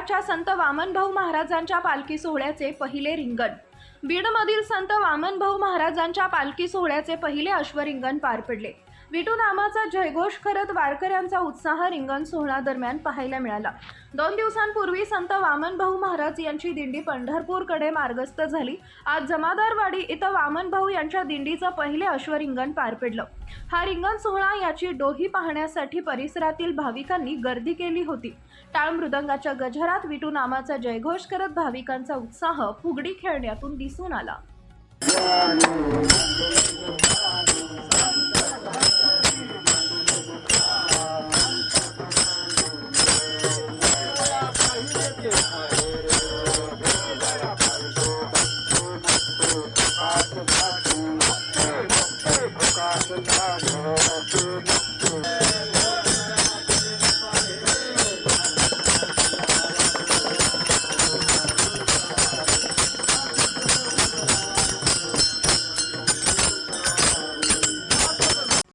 बीडच्या संत वामनभाऊ महाराजांच्या पालखी सोहळ्याचे पहिले रिंगण। बीडमधील संत वामनभाऊ महाराजांच्या पालखी सोहळ्याचे पहिले अश्वरिंगण पार पडले। विठू नामाचा जयघोष करत वारकऱ्यांचा उत्साह रिंगण सोहळा दरम्यान पाहायला मिळाला। 2 दिवसांपूर्वी संत वामनभाऊ महाराज यांची दिंडी पंढरपूरकडे मार्गस्थ झाली। आज जमादारवाडी इथं वामनभाऊ यांच्या दिंडीचं पहिले अश्वरिंगण पार पडलं। हा रिंगण सोहळा याची डोही पाहण्यासाठी परिसरातील भाविकांनी गर्दी केली होती। टाळ मृदंगाच्या गजरात विठू नामाचा जयघोष करत भाविकांचा उत्साह फुगडी खेळण्यातून दिसून आला। Got